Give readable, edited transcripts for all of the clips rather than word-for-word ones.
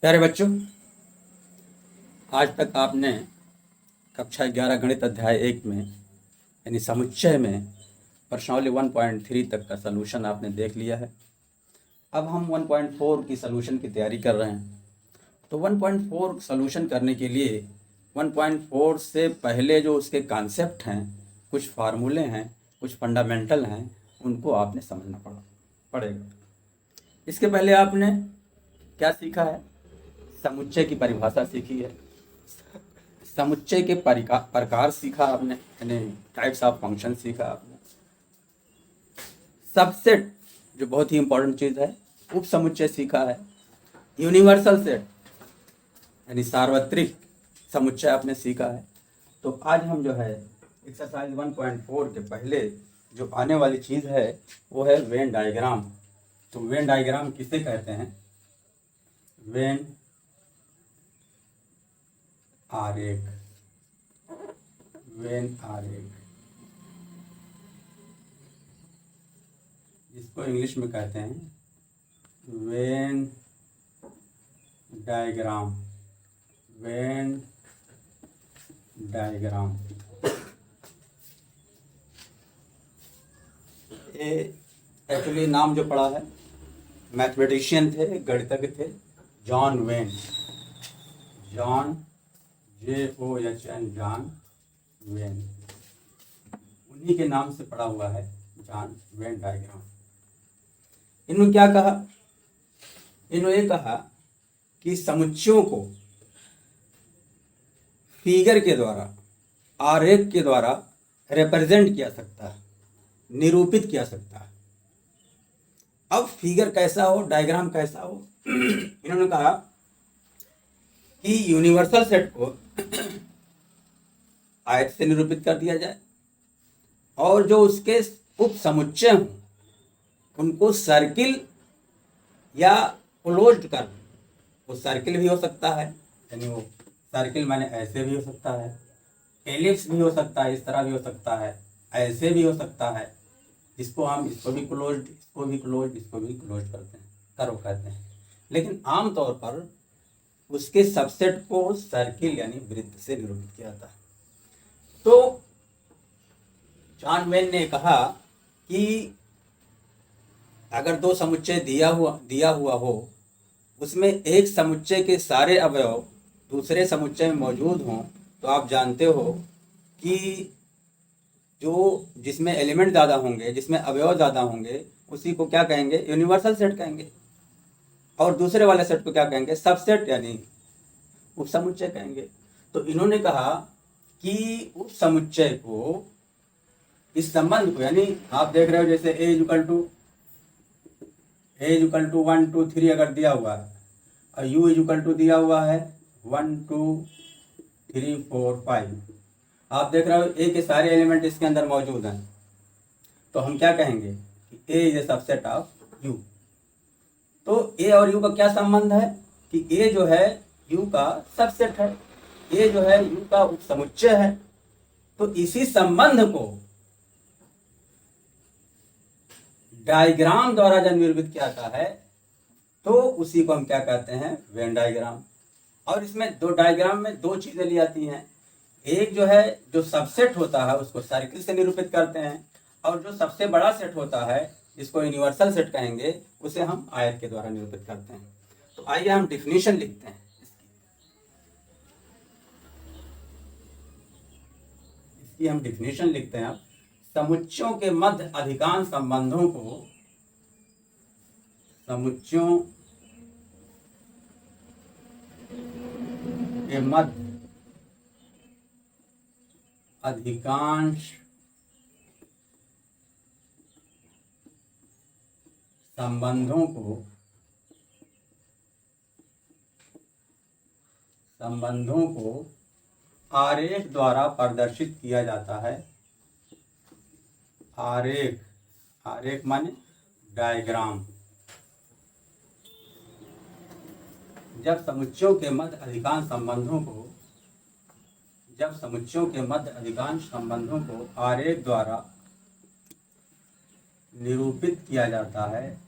प्यारे बच्चों, आज तक आपने कक्षा 11 गणित अध्याय 1 में यानी समुच्चय में प्रश्नावली 1.3 तक का सलूशन आपने देख लिया है। अब हम 1.4 की सलूशन की तैयारी कर रहे हैं। तो 1.4 सलूशन करने के लिए 1.4 से पहले जो उसके कॉन्सेप्ट हैं, कुछ फार्मूले हैं, कुछ फंडामेंटल हैं, उनको आपने समझना पड़ेगा। इसके पहले आपने क्या सीखा है? समुच्चय की परिभाषा सीखी है, समुच्चय के प्रकार सीखा आपने, यानी टाइप्स ऑफ फंक्शन सीखा आपने। सबसेट जो बहुत ही इंपॉर्टेंट चीज़ है, उप समुच्चय सीखा है। यूनिवर्सल सेट यानी सार्वत्रिक समुच्चय आपने सीखा है। तो आज हम जो है एक्सरसाइज 1.4 के पहले जो आने वाली चीज़ है वो है वेन डायग्राम। तो वेन डायग्राम किसे कहते हैं? वेन आरेख, वेन आरेख, जिसको इंग्लिश में कहते हैं वेन डायग्राम, वेन डायग्राम। ये एक्चुअली नाम जो पड़ा है, मैथमेटिशियन थे, गणितज्ञ थे, John when, John JOHN, John when, उन्हीं के नाम से पड़ा हुआ है जॉन वेन डायग्राम। इन्होंने क्या कहा? इन्होंने कहा कि समुच्चयों को फिगर के द्वारा, आरेख के द्वारा रिप्रेजेंट किया सकता है, निरूपित किया सकता है। अब फिगर कैसा हो, डायग्राम कैसा हो, इन्होंने कहा कि यूनिवर्सल सेट को आयत से निरूपित कर दिया जाए और जो उसके उप समुच्चय हों उनको सर्किल या क्लोज्ड कर, वो सर्किल भी हो सकता है, यानी वो सर्किल माने ऐसे भी हो सकता है, एलिप्स भी हो सकता है, इस तरह भी हो सकता है, ऐसे भी हो सकता है, इसको हम इसको भी क्लोज्ड, इसको भी क्लोज्ड, इसको भी क्लोज करते हैं, कर्व कहते हैं। लेकिन आमतौर पर उसके सबसेट को सर्किल यानी वृत्त से निरूपित किया जाता है। तो जॉन वेन ने कहा कि अगर दो समुच्चय दिया हुआ हो, उसमें एक समुच्चय के सारे अवयव दूसरे समुच्चय में मौजूद हों, तो आप जानते हो कि जो जिसमें एलिमेंट ज़्यादा होंगे, जिसमें अवयव ज़्यादा होंगे, उसी को क्या कहेंगे? यूनिवर्सल सेट कहेंगे। और दूसरे वाले सेट को क्या कहेंगे? सबसेट यानी उप समुच्चय कहेंगे। तो इन्होंने कहा कि उप समुच्चय को, इस संबंध को, यानी आप देख रहे हो जैसे a इक्वल टू 1 2 3 अगर दिया हुआ है और u इक्वल टू दिया हुआ है 1 2 3 4 5, आप देख रहे हो a के सारे एलिमेंट इसके अंदर मौजूद हैं, तो हम क्या कहेंगे कि a is a subset of u। तो a और u का क्या संबंध है कि a जो है u का सबसेट है, a जो है u का उप समुच्चय है। तो इसी संबंध को डायग्राम द्वारा जब निरूपित किया जाता है तो उसी को हम क्या कहते हैं? Venn diagram. और इसमें दो डायग्राम में दो चीजें ली जाती हैं। एक जो है जो सबसेट होता है उसको सर्किल से निरूपित करते हैं, और जो सबसे बड़ा सेट होता है जिसको यूनिवर्सल सेट कहेंगे उसे हम आयत के द्वारा निरूपित करते हैं। तो आइए हम डिफिनीशन लिखते हैं। इसकी हम डिफिनीशन लिखते हैं। अब समुच्चयों के मध्य अधिकांश संबंधों को, समुच्चयों के मध्य अधिकांश संबंधों को आरेख द्वारा प्रदर्शित किया जाता है। आरेख, आरेख माने डायग्राम। जब समुच्चयों के मध्य अधिकांश संबंधों को आरेख द्वारा निरूपित किया जाता है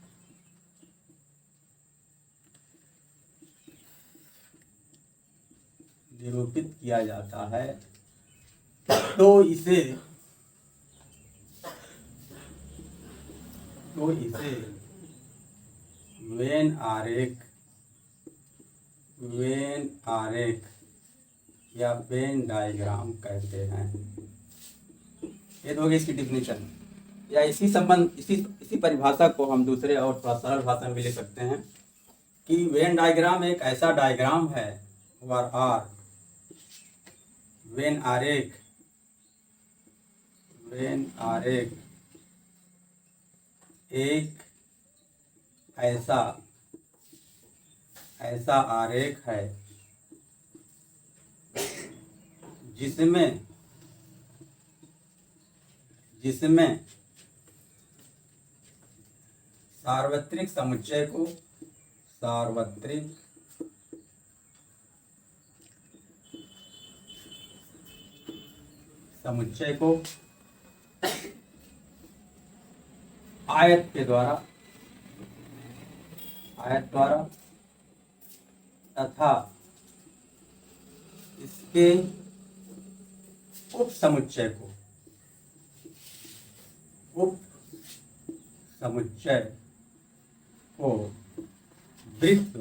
निरूपित किया जाता है तो इसे वेन आरेख या वेन डायग्राम कहते हैं। ये तो होगी इसकी डिफिनीशन। या इसी परिभाषा को हम दूसरे और थोड़ा सरल भाषा में भी लिख सकते हैं कि वेन डायग्राम एक ऐसा डायग्राम है आर वेन आरेख एक ऐसा आरेख है जिसमें सार्वत्रिक समुच्चय को आयत द्वारा तथा इसके उप समुच्चय को वृत्त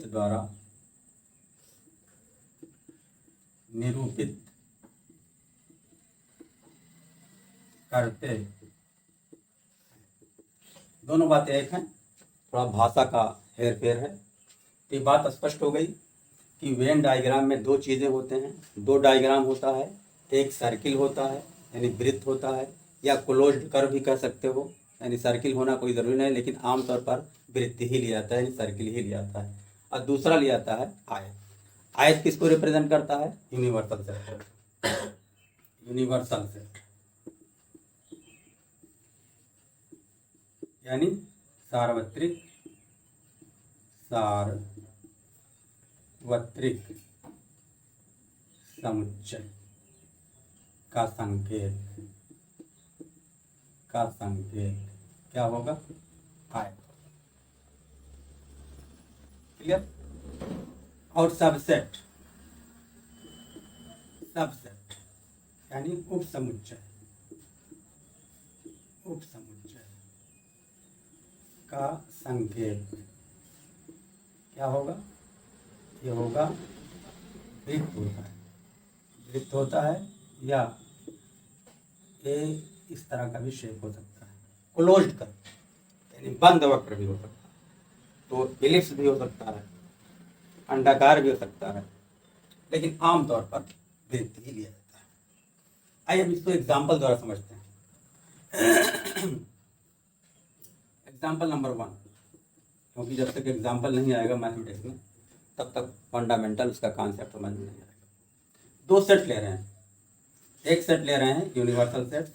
द्वारा निरूपित करते। दोनों बातें एक हैं, थोड़ा भाषा का हेर फेर है। तो ये बात स्पष्ट हो गई कि वेन डायग्राम में दो चीज़ें होते हैं, दो डायग्राम होता है। एक सर्किल होता है यानी वृत्त होता है, या क्लोज्ड कर्व भी कह सकते हो, यानी सर्किल होना कोई ज़रूरी नहीं, लेकिन आमतौर पर वृत्त ही लिया जाता है यानी सर्किल ही लिया जाता है। और दूसरा लिया जाता है आयत। आयत किसको रिप्रेजेंट करता है? यूनिवर्सल सेट यानी सार्वत्रिक समुच्चय का संकेत क्या होगा? आयत। क्लियर? और सबसेट यानी उप समुच्चय का संकेत क्या होगा? ये होगा वृत्त होता है या ये इस तरह का भी शेप हो सकता है, क्लोज्ड कर्व यानी बंद वक्र भी हो सकता है, तो इलिप्स भी हो सकता है, अंडाकार भी हो सकता है, लेकिन आमतौर पर वृत्त ही लिया जाता है। आइए अब इसको एग्जाम्पल द्वारा समझते हैं। एग्जाम्पल नंबर 1, क्योंकि जब तक एग्जाम्पल नहीं आएगा मैथमेटिक्स में तब तक फंडामेंटल उसका कॉन्सेप्ट समझ में नहीं आएगा। दो सेट ले रहे हैं, एक सेट ले रहे हैं universal set,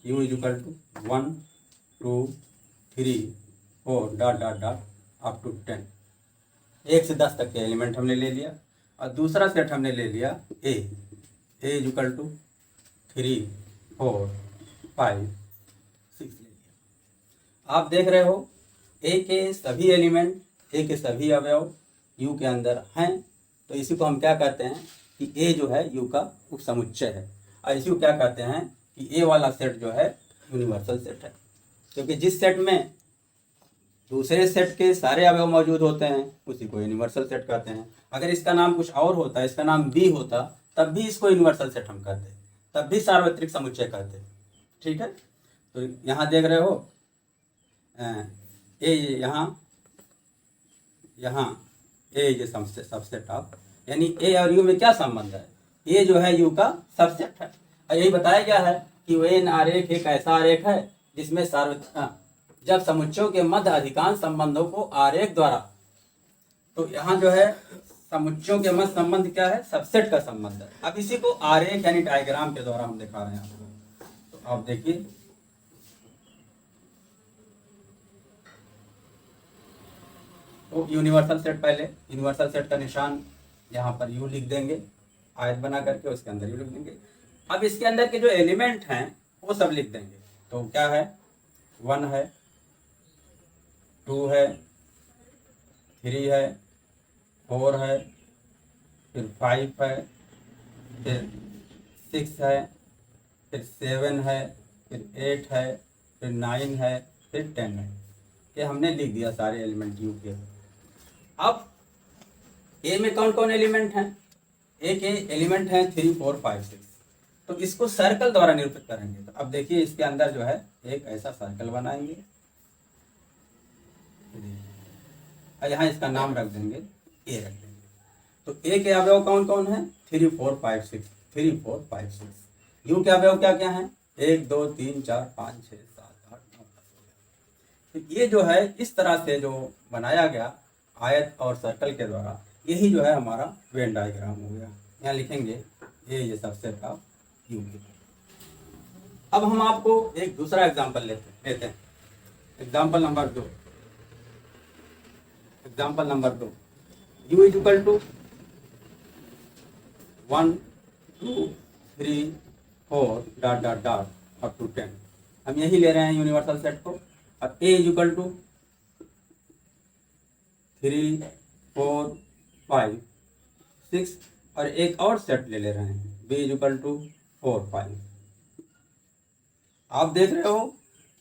U = 1 2 3 4 dot dot dot up to 10, 1 से 10 तक के एलिमेंट हमने ले लिया। और दूसरा सेट हमने ले लिया A = 3 4 5 6 ले लिया। आप देख रहे हो A के सभी एलिमेंट, A के सभी अवयव U के अंदर हैं, तो इसी को हम क्या कहते हैं कि A जो है U का उप समुच्चय है। और इसी को क्या कहते हैं कि A वाला सेट जो है यूनिवर्सल सेट है, क्योंकि जिस सेट में दूसरे सेट के सारे अवयव मौजूद होते हैं उसी को यूनिवर्सल सेट कहते हैं। अगर इसका नाम कुछ और होता, इसका नाम B होता, तब भी इसको यूनिवर्सल सेट हम कहते, तब भी सार्वत्रिक समुच्चय कहते। ठीक है, तो यहाँ देख रहे हो ए, यहाँ ए ये सबसेट ऑफ, यानी ए और यू में क्या संबंध है? ए जो है यू का सबसेट है। और यही बताया गया है कि वेन आरेख एक ऐसा आरेख है जिसमें जब समुच्चयों के मध्य अधिकांश संबंधों को आरेख द्वारा, तो यहाँ जो है समुच्चयों के मध्य संबंध क्या है? सबसेट का संबंध है। अब इसी को आरेख यानी डायग्राम के द्वारा हम दिखा रहे हैं आपको। तो आप देखिए, तो यूनिवर्सल सेट, पहले यूनिवर्सल सेट का निशान यहाँ पर यू लिख देंगे, आयत बना करके उसके अंदर यू लिख देंगे। अब इसके अंदर के जो एलिमेंट हैं वो सब लिख देंगे। तो क्या है? 1 है, 2 है, 3 है, 4 है, फिर 5 है, फिर 6 है, फिर 7 है, फिर 8 है, फिर 9 है, फिर 10 है। ये हमने लिख दिया सारे एलिमेंट यू के। अब ए में कौन कौन एलिमेंट हैं? ए के एलिमेंट हैं 3, 4, 5, 6। तो इसको सर्कल द्वारा निरूपित करेंगे। तो अब देखिए इसके अंदर जो है एक ऐसा सर्कल बनाएंगे और यहाँ इसका नाम रख देंगे, ए रख देंगे। तो ए के अवयव कौन कौन है? 3, 4, 5, 6। 3, 4, 5, 6। यू के अवयव क्या क्या है? 1, 2, 3, 4, 5, 6, 7, 8, 9, 10। तो ये जो है इस तरह से जो बनाया गया आयत और सर्कल के द्वारा, यही जो है हमारा वेन डायग्राम हो गया। यहाँ लिखेंगे ये सबसेट ऑफ यू के। अब हम आपको एक दूसरा एग्जांपल लेते हैं। Example number 2। Example number 2, U is equal to 1, 2, 3, 4 dot dot dot up to 10। हम यही ले रहे हैं यूनिवर्सल सेट को। अब ए इज इक्वल टू 3, 4, 5, 6 और एक और सेट ले रहे हैं बी इज इक्वल टू 4, 5। आप देख रहे हो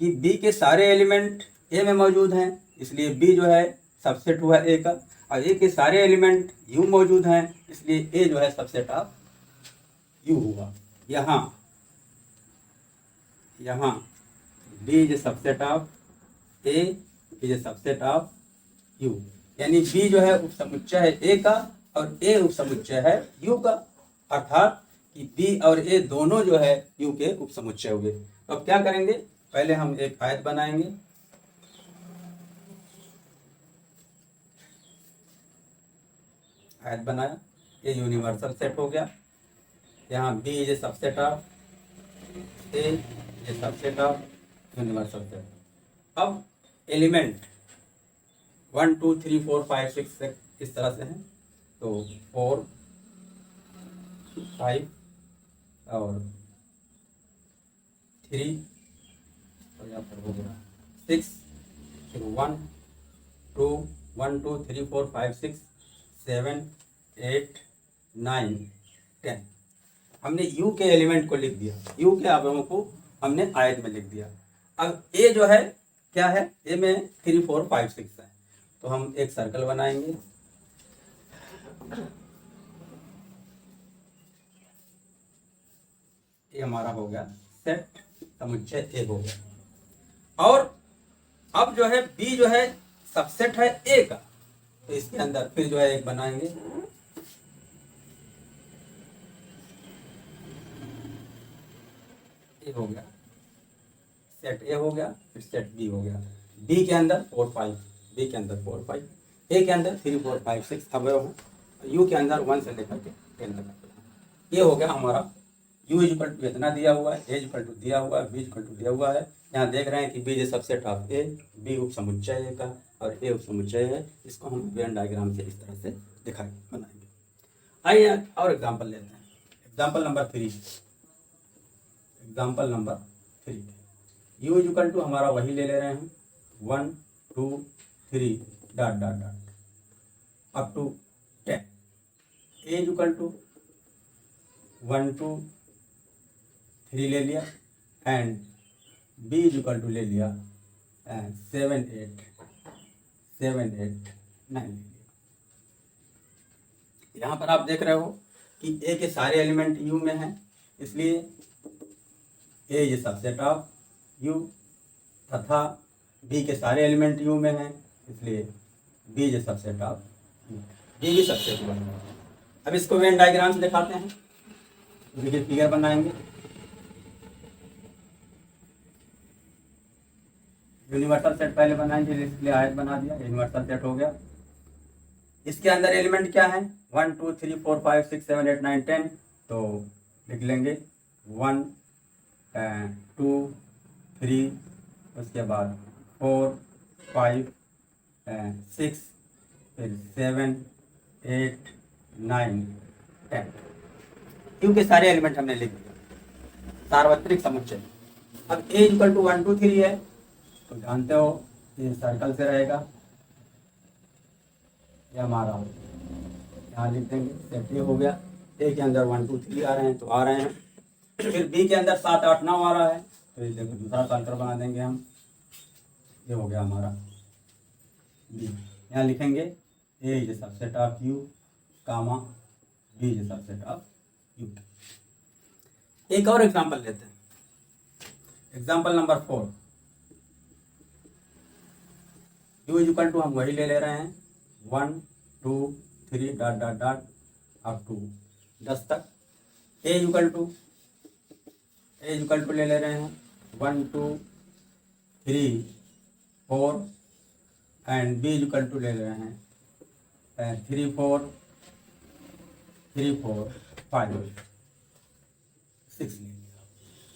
कि बी के सारे एलिमेंट ए में मौजूद हैं, इसलिए बी जो है सबसेट हुआ ए का, और ए के सारे एलिमेंट यू मौजूद हैं, इसलिए ए जो है सबसेट ऑफ यू हुआ। यहाँ B is subset of A is subset of U, यानी बी जो है उपसमुच्चय है ए का और ए उपसमुच्चय है यू का, अर्थात कि बी और ए दोनों जो है यू के उपसमुच्चय हुए। तो अब क्या करेंगे? पहले हम एक आयत बनाएंगे। आयत बनाया, ये यूनिवर्सल सेट हो गया। यहाँ B is a subset of A is subset of universal set. अब एलिमेंट 1, 2, 3, 4, 5, 6 इस तरह से हैं। तो 4, 5 और 3 और यहाँ पर हो गया 6, फिर 1, 2, 1, 2, 3, 4, 5, 6, 7, 8, 9, 10। हमने यू के एलिमेंट को लिख दिया, यू के अवयवों को हमने आयत में लिख दिया। अब ए जो है क्या है? ए में 3, 4, 5, 6 है। तो हम एक सर्कल बनाएंगे। ये हमारा हो गया सेट, समुच्चय ए हो गया। और अब जो है बी जो है सबसेट है ए का, तो इसके अंदर फिर जो है एक बनाएंगे। ए हो गया, सेट ए हो गया, फिर सेट बी हो गया। बी के अंदर 4, 5, बी के अंदर 4, 5, ए के अंदर 3, 4, 5, 6 अवयव है, यू के अंदर 1 से लेकर के 10 तक। ये हो गया हमारा यू इज इक्वल टू इतना दिया हुआ है, ए इज इक्वल टू दिया हुआ है, बी इज इक्वल टू दिया हुआ है। यहाँ देख रहे हैं कि B is subset of A, B उप समुच्चय ए का और ए उप समुच्चय है। इसको हम वेन डायग्राम से इस तरह से बनाएंगे। आइए और एग्जाम्पल लेते हैं। Example number 3। Example number 3, U is equal to हमारा वही ले रहे हैं 1, 2, 3 dot dot dot up to 10। A is equal to 1, 2, 3 ले लिया and B is equal to ले लिया 7, 8, 9 ले लिया। यहाँ पर आप देख रहे हो कि ए के सारे एलिमेंट यू में हैं, इसलिए A is subset of U, तथा बी के सारे एलिमेंट यू में हैं, इसलिए B is subset of U, B भी सबसेट हुआ। अब इसको वेन डायग्राम से दिखाते हैं। देखिए फिगर बनाएंगे। यूनिवर्सल सेट पहले बनाएंगे, इसलिए आयत बना दिया, यूनिवर्सल सेट हो गया। इसके अंदर एलिमेंट क्या है? 1, 2, 3, 4, 5, 6, 7, 8, 9, 10। तो लिख लेंगे 1, 2, 3, उसके बाद 4, 5, 6, फिर 7, 8, 9, 10। क्योंकि सारे एलिमेंट हमने लिख दिया, सार्वत्रिक समुच्चय। अब ए इक्वल टू 1, 2, 3 है, तो जानते हो ये सर्कल से रहेगा, ये हमारा यहाँ लिख देंगे सेट ए हो गया। ए के अंदर 1 2 3 आ रहे हैं तो आ रहे हैं। फिर बी के अंदर 7 8 9 आ रहा है तो ये देखो दूसरा सर्कल बना देंगे हम। ये हो गया हमारा बी। यहाँ लिखेंगे A is a subset of U comma B is a subset of U. एक और एग्जांपल लेते हैं, example number 4। U is equal to हम वही ले रहे हैं 1 2 3 dot dot dot up to 10 तक। ए इक्वल टू ले रहे हैं 1 2 3 4 एंड बी इक्वल टू ले रहे हैं 3 4 5 6 ले लिया।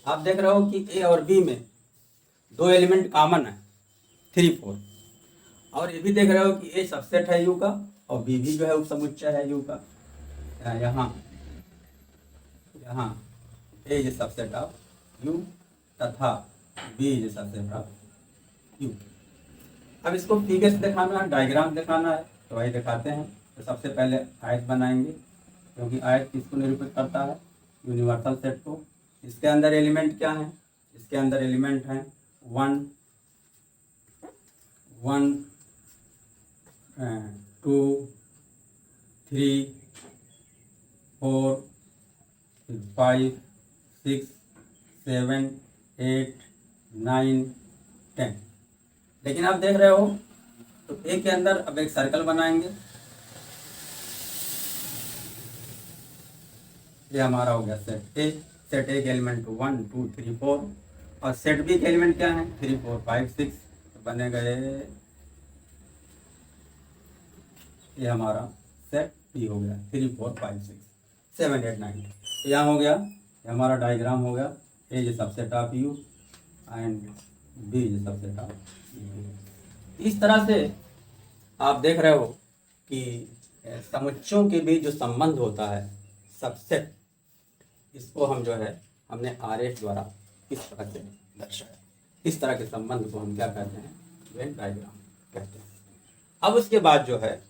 आप देख रहे हो कि ए और बी में दो एलिमेंट कॉमन है 3 4, और ये भी देख रहे हो कि ए सबसेट है यू का और बी भी जो है उपसमुच्चय है यू का। यहाँ A is subset of U तथा B is subset of U. अब इसको फिगर से दिखाना है, डायग्राम दिखाना है तो वही दिखाते हैं। तो सबसे पहले आयत बनाएंगे, क्योंकि आयत किसको निरूपित करता है, यूनिवर्सल सेट को। इसके अंदर एलिमेंट क्या है, इसके अंदर एलिमेंट हैं 1 1 2 3 4 5 6 7 8 9 10। लेकिन आप देख रहे हो तो ए के अंदर अब एक सर्कल बनाएंगे। ये हमारा हो गया सेट ए। सेट ए के एलिमेंट 1 2 3 4 और सेट बी के एलिमेंट क्या है 3 4 5 6। तो बने गए, ये हमारा सेट बी हो गया 3 4 5 6 7 8 9। तो यहाँ हो गया, ये हमारा डायग्राम हो गया। A is subset of U and B is subset of U. इस तरह से आप देख रहे हो कि समुच्चयों के बीच जो संबंध होता है सबसेट, इसको हम जो है हमने आरेख द्वारा इस तरह से दर्शाया। इस तरह के संबंध को हम क्या कहते हैं, वेन डायग्राम कहते हैं। अब उसके बाद जो है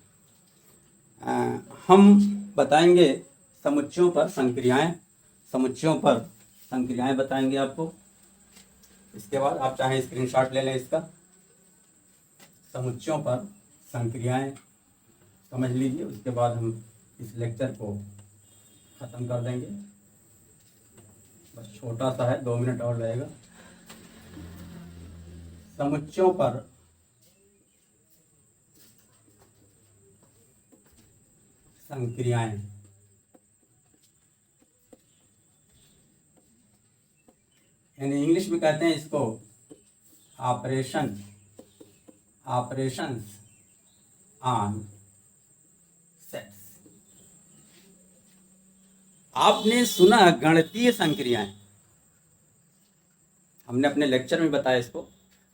हम बताएंगे समुच्चयों पर संक्रियाएं बताएंगे आपको। इसके बाद आप चाहें स्क्रीनशॉट ले लें इसका। समुच्चयों पर संक्रियाएं समझ लीजिए, उसके बाद हम इस लेक्चर को ख़त्म कर देंगे। बस छोटा सा है, 2 मिनट और रहेगा। समुच्चयों पर संक्रियाएं, यानी इंग्लिश में कहते हैं इसको ऑपरेशंस ऑन सेट्स। आपने सुना गणितीय संक्रियाएं, हमने अपने लेक्चर में बताया इसको।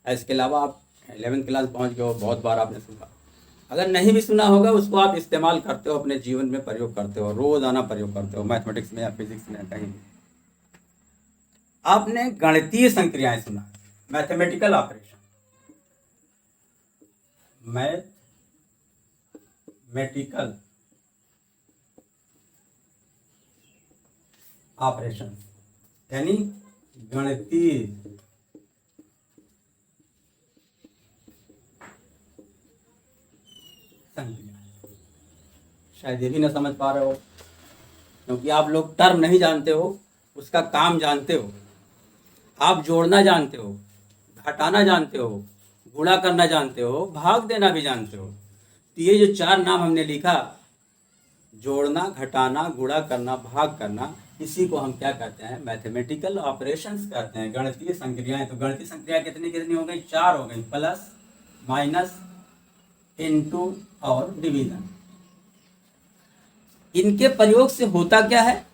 इसके अलावा आप 11वीं क्लास पहुंच गए हो, बहुत बार आपने सुना। अगर नहीं भी सुना होगा उसको आप इस्तेमाल करते हो, अपने जीवन में प्रयोग करते हो, रोजाना प्रयोग करते हो, मैथमेटिक्स में या फिजिक्स में कहीं भी। आपने गणितीय संक्रियाएं सुना, मैथमेटिकल ऑपरेशन, मैथमेटिकल ऑपरेशन यानी गणितीय संक्रिया। शायद ये भी ना समझ पा रहे हो, क्योंकि आप लोग टर्म नहीं जानते हो, उसका काम जानते हो। आप जोड़ना जानते हो, घटाना जानते हो, गुणा करना जानते हो, भाग देना भी जानते हो। तो ये जो 4 नाम हमने लिखा, जोड़ना, घटाना, गुणा करना, भाग करना, इसी को हम क्या कहते हैं, मैथमेटिकल ऑपरेशंस कहते हैं, गणितीय संक्रियाएं। तो गणितीय संक्रिया कितनी हो गई, 4 हो गई, प्लस माइनस इनटू और डिवीजन। इनके प्रयोग से होता क्या है,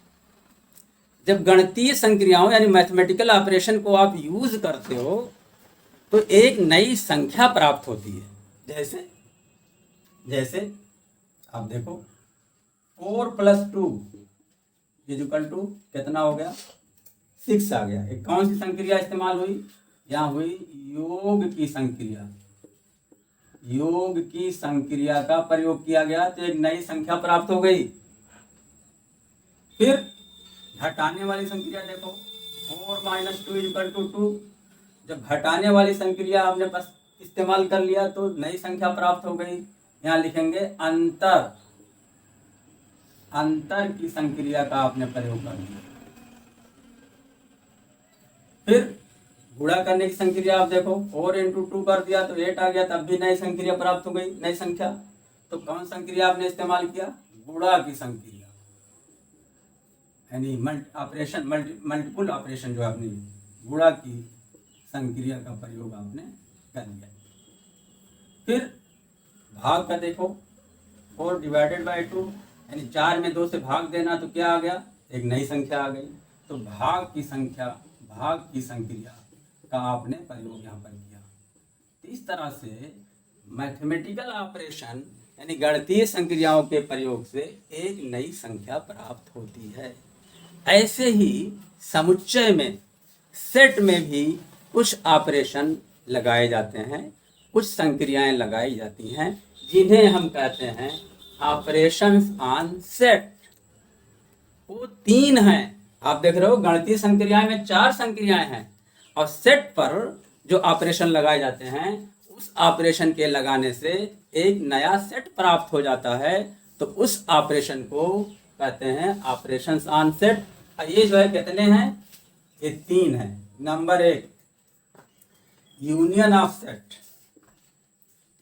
जब गणितीय संक्रियाओं यानी मैथमेटिकल ऑपरेशन को आप यूज करते हो तो एक नई संख्या प्राप्त होती है। जैसे आप देखो 4 + 2 = कितना हो गया, 6 आ गया। एक कौन सी संक्रिया इस्तेमाल हुई, यहाँ हुई योग की संक्रिया। योग की संक्रिया का प्रयोग किया गया तो एक नई संख्या प्राप्त हो गई। फिर घटाने वाली संक्रिया देखो, 4 - 2 = 2। जब घटाने वाली संक्रिया आपने बस इस्तेमाल कर लिया तो नई संख्या प्राप्त हो गई। यहाँ लिखेंगे अंतर, अंतर की संक्रिया का आपने प्रयोग कर लिया। फिर गुणा करने की संक्रिया आप देखो, 4 × 2 कर दिया तो 8 आ गया, तब भी नई संक्रिया प्राप्त हो गई, नई संख्या। तो कौन संक्रिया आपने इस्तेमाल किया? गुणा की संक्रिया, यानी मल्टीपल ऑपरेशन जो आपने गुणा की संक्रिया का प्रयोग आपने कर लिया। फिर भाग का देखो, 4/2, यानी 4 में 2 से भाग देना तो क्या आ गया? एक नई संख्या आ गई। तो भाग की संक्रिया का आपने प्रयोग यहाँ पर किया। तो इस तरह से मैथमेटिकल ऑपरेशन यानी गणितीय संक्रियाओं के प्रयोग से एक नई संख्या प्राप्त होती है। ऐसे ही समुच्चय में, सेट में भी कुछ ऑपरेशन लगाए जाते हैं, कुछ संक्रियाएं लगाई जाती हैं, जिन्हें हम कहते हैं ऑपरेशंस ऑन सेट। वो 3 हैं। आप देख रहे हो गणितीय संक्रियाएं में 4 संक्रियाएं हैं, और सेट पर जो ऑपरेशन लगाए जाते हैं उस ऑपरेशन के लगाने से एक नया सेट प्राप्त हो जाता है। तो उस ऑपरेशन को कहते हैं ऑपरेशंस ऑन सेट। ये जो है कितने हैं? ये 3 हैं। Number 1 union of set,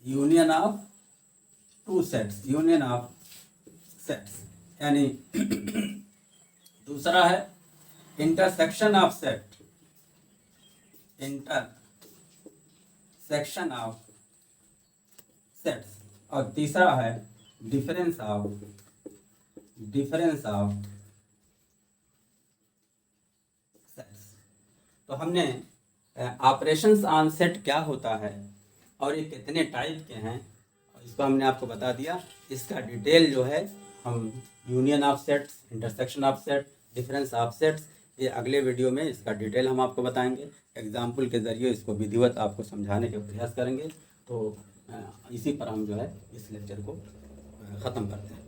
union of 2 sets, union of sets, यानी दूसरा है intersection of set, intersection of sets, और तीसरा है डिफरेंस ऑफ सेट्स। तो हमने ऑपरेशंस ऑन सेट क्या होता है और ये कितने टाइप के हैं इसको हमने आपको बता दिया। इसका डिटेल जो है हम union of sets, intersection of set, difference of sets, ये अगले वीडियो में इसका डिटेल हम आपको बताएंगे। एग्जाम्पल के ज़रिए इसको विधिवत आपको समझाने का प्रयास करेंगे। तो इसी पर हम जो है इस लेक्चर को ख़त्म करते हैं।